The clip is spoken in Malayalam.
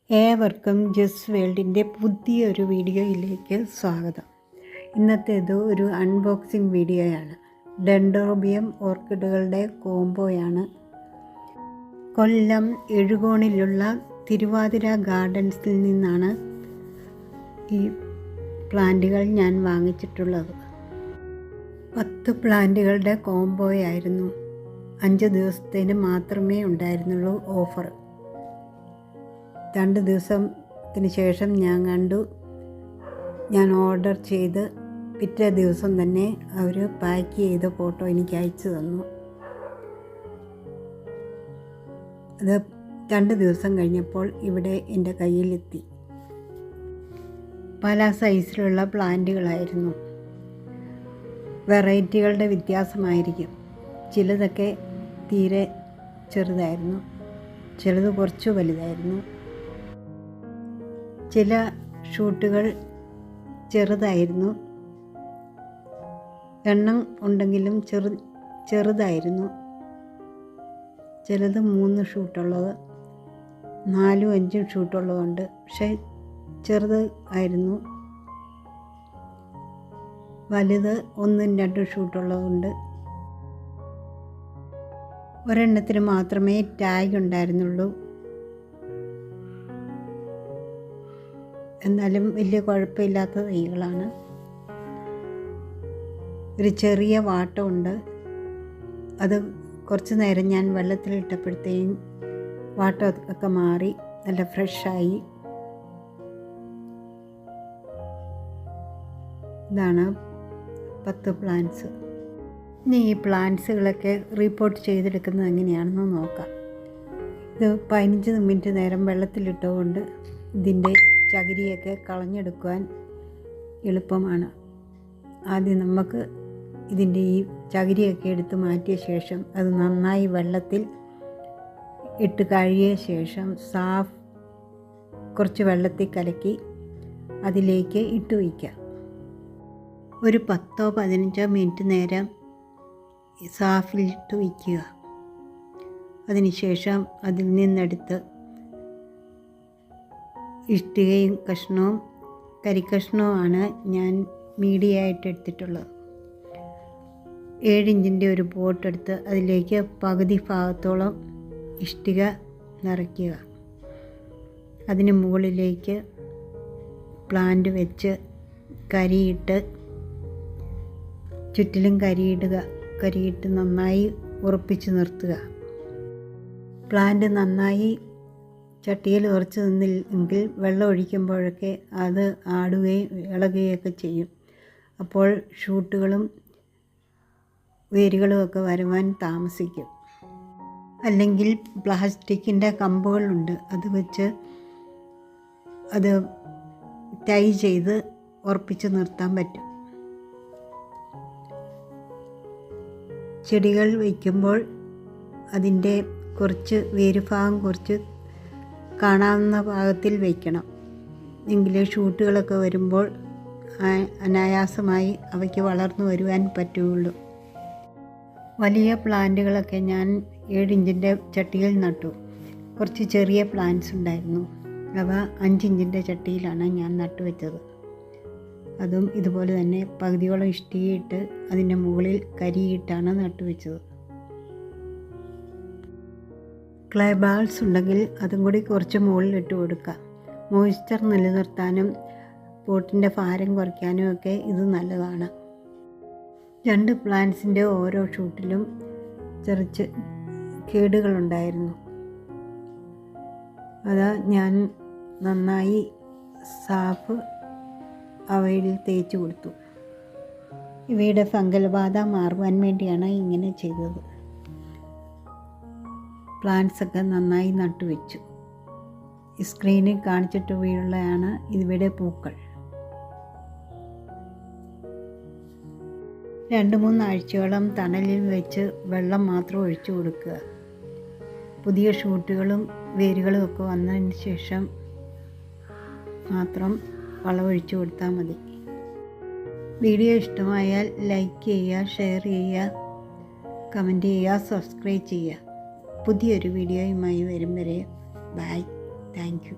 ഏവർക്കും ജസ് വേൾഡിൻ്റെ പുതിയൊരു വീഡിയോയിലേക്ക് സ്വാഗതം. ഇന്നത്തേത് ഒരു അൺബോക്സിങ് വീഡിയോയാണ്. ഡെൻഡ്രോബിയം ഓർക്കിഡുകളുടെ കോംബോയാണ്. കൊല്ലം എഴുകോണിലുള്ള തിരുവാതിര ഗാർഡൻസിൽ നിന്നാണ് ഈ പ്ലാന്റുകൾ ഞാൻ വാങ്ങിച്ചിട്ടുള്ളത്. 10 പ്ലാന്റുകളുടെ കോംബോയായിരുന്നു. 5 ദിവസത്തേന് മാത്രമേ ഉണ്ടായിരുന്നുള്ളൂ ഓഫർ. 2 ദിവസത്തിന് ശേഷം ഞാൻ ഓർഡർ ചെയ്ത് പിറ്റേ ദിവസം തന്നെ അവർ പാക്ക് ചെയ്ത ഫോട്ടോ എനിക്ക് അയച്ചു തന്നു. അത് 2 ദിവസം കഴിഞ്ഞപ്പോൾ ഇവിടെ എൻ്റെ കയ്യിലെത്തി. പല സൈസിലുള്ള പ്ലാന്റുകളായിരുന്നു. വെറൈറ്റികളുടെ വ്യത്യാസമായിരിക്കും. ചിലതൊക്കെ തീരെ ചെറുതായിരുന്നു, ചിലത് കുറച്ച് വലുതായിരുന്നു. ചില ഷൂട്ടുകൾ ചെറുതായിരുന്നു, എണ്ണം ഉണ്ടെങ്കിലും ചെറുതായിരുന്നു. ചിലത് 3 ഷൂട്ടുള്ളത്, 4ഉം 5ഉം ഷൂട്ടുള്ളതുണ്ട്. പക്ഷേ ചെറുത് ആയിരുന്നു. വലുത് 1ഉം 2ഉം ഷൂട്ടുള്ളതുണ്ട്. ഒരെണ്ണത്തിന് മാത്രമേ ടാഗ് ഉണ്ടായിരുന്നുള്ളൂ. എന്നാലും വലിയ കുഴപ്പമില്ലാത്ത തൈകളാണ്. ഒരു ചെറിയ വാട്ടമുണ്ട്. അത് കുറച്ച് നേരം ഞാൻ വെള്ളത്തിലിട്ടപ്പോഴത്തേക്കും വാട്ടമൊക്കെ മാറി നല്ല ഫ്രഷായി. ഇതാണ് 10 പ്ലാന്റ്സ്. ഇനി ഈ പ്ലാന്റ്സുകളൊക്കെ റിപ്പോർട്ട് ചെയ്തെടുക്കുന്നത് എങ്ങനെയാണെന്ന് നോക്കാം. ഇത് 15 മിനിറ്റ് നേരം വെള്ളത്തിലിട്ടുകൊണ്ട് ഇതിൻ്റെ ചകിരിയൊക്കെ കളഞ്ഞെടുക്കുവാൻ എളുപ്പമാണ്. ആദ്യം നമുക്ക് ഇതിൻ്റെ ഈ ചകിരിയൊക്കെ എടുത്ത് മാറ്റിയ ശേഷം അത് നന്നായി വെള്ളത്തിൽ ഇട്ട് കഴുകിയ ശേഷം കുറച്ച് വെള്ളത്തിൽ കലക്കി അതിലേക്ക് ഇട്ട് വയ്ക്കുക. ഒരു 10-15 മിനിറ്റ് നേരം സാഫിൽ ഇട്ട് വയ്ക്കുക. അതിനുശേഷം അതിൽ നിന്നെടുത്ത് ഇഷ്ടികയും കഷ്ണവും കരിക്കഷ്ണവുമാണ് ഞാൻ മീഡിയമായിട്ട് എടുത്തിട്ടുള്ളത്. 7 ഇഞ്ചിൻ്റെ ഒരു പോട്ടെടുത്ത് അതിലേക്ക് പകുതി ഭാഗത്തോളം ഇഷ്ടിക നിറയ്ക്കുക. അതിന് മുകളിലേക്ക് പ്ലാന്റ് വെച്ച് കരിയിട്ട് ചുറ്റിലും കരിയിട്ട് നന്നായി ഉറപ്പിച്ച് നിർത്തുക. പ്ലാന്റ് നന്നായി ചട്ടിയിൽ ഉറച്ച് നിന്നെങ്കിൽ വെള്ളം ഒഴിക്കുമ്പോഴൊക്കെ അത് ആടുകയും ഇളകുകയൊക്കെ ചെയ്യും. അപ്പോൾ ഷൂട്ടുകളും വേരുകളും ഒക്കെ വരുവാൻ താമസിക്കും. അല്ലെങ്കിൽ പ്ലാസ്റ്റിക്കിൻ്റെ കമ്പുകളുണ്ട്, അത് വെച്ച് അത് ടൈ ചെയ്ത് ഉറപ്പിച്ച് നിർത്താൻ പറ്റും. ചെടികൾ വയ്ക്കുമ്പോൾ അതിൻ്റെ വേരുഭാഗം കുറച്ച് കാണാവുന്ന ഭാഗത്തിൽ വയ്ക്കണം. എങ്കിലേ ഷൂട്ടുകളൊക്കെ വരുമ്പോൾ അനായാസമായി അവയ്ക്ക് വളർന്നു വരുവാൻ പറ്റുകയുള്ളൂ. വലിയ പ്ലാന്റുകളൊക്കെ ഞാൻ 7 ഇഞ്ചിൻ്റെ ചട്ടിയിൽ നട്ടു. കുറച്ച് ചെറിയ പ്ലാന്റ്സ് ഉണ്ടായിരുന്നു. അവ 5 ഇഞ്ചിൻ്റെ ചട്ടിയിലാണ് ഞാൻ നട്ടുവെച്ചത്. അതും ഇതുപോലെ തന്നെ പകുതിയോളം ഇഷ്ടികയിട്ട് അതിൻ്റെ മുകളിൽ കരിയിട്ടാണ് നട്ടുവെച്ചത്. ക്ലേ ബാൾസ് ഉണ്ടെങ്കിൽ അതും കൂടി കുറച്ച് മുകളിലിട്ട് കൊടുക്കുക. മോയ്സ്ചർ നിലനിർത്താനും പോട്ടിൻ്റെ ഭാരം കുറയ്ക്കാനും ഒക്കെ ഇത് നല്ലതാണ്. 2 പ്ലാന്റ്സിൻ്റെ ഓരോ ഷൂട്ടിലും ചെറിയ കേടുകളുണ്ടായിരുന്നു. അത് ഞാൻ നന്നായി സാഫ് അവയിൽ തേച്ച് കൊടുത്തു. ഇവയുടെ ഫംഗൽ ബാധ മാറുവാൻ വേണ്ടിയാണ് ഇങ്ങനെ ചെയ്തത്. പ്ലാന്റ്സൊക്കെ നന്നായി നട്ടുവെച്ചു. സ്ക്രീനിൽ കാണിച്ചിട്ട് വീഴുള്ളതാണ് ഇവിടെ പൂക്കൾ. 2-3 ആഴ്ചയോളം തണലിൽ വെച്ച് വെള്ളം മാത്രം ഒഴിച്ചു കൊടുക്കുക. പുതിയ ഷൂട്ടുകളും വേരുകളും ഒക്കെ വന്നതിന് ശേഷം മാത്രം വളമൊഴിച്ചു കൊടുത്താൽ മതി. വീഡിയോ ഇഷ്ടമായാൽ ലൈക്ക് ചെയ്യുക, ഷെയർ ചെയ്യുക, കമൻറ്റ് ചെയ്യുക, സബ്സ്ക്രൈബ് ചെയ്യുക. പുതിയൊരു വീഡിയോയുമായി വരും വരെ ബൈ. Thank you.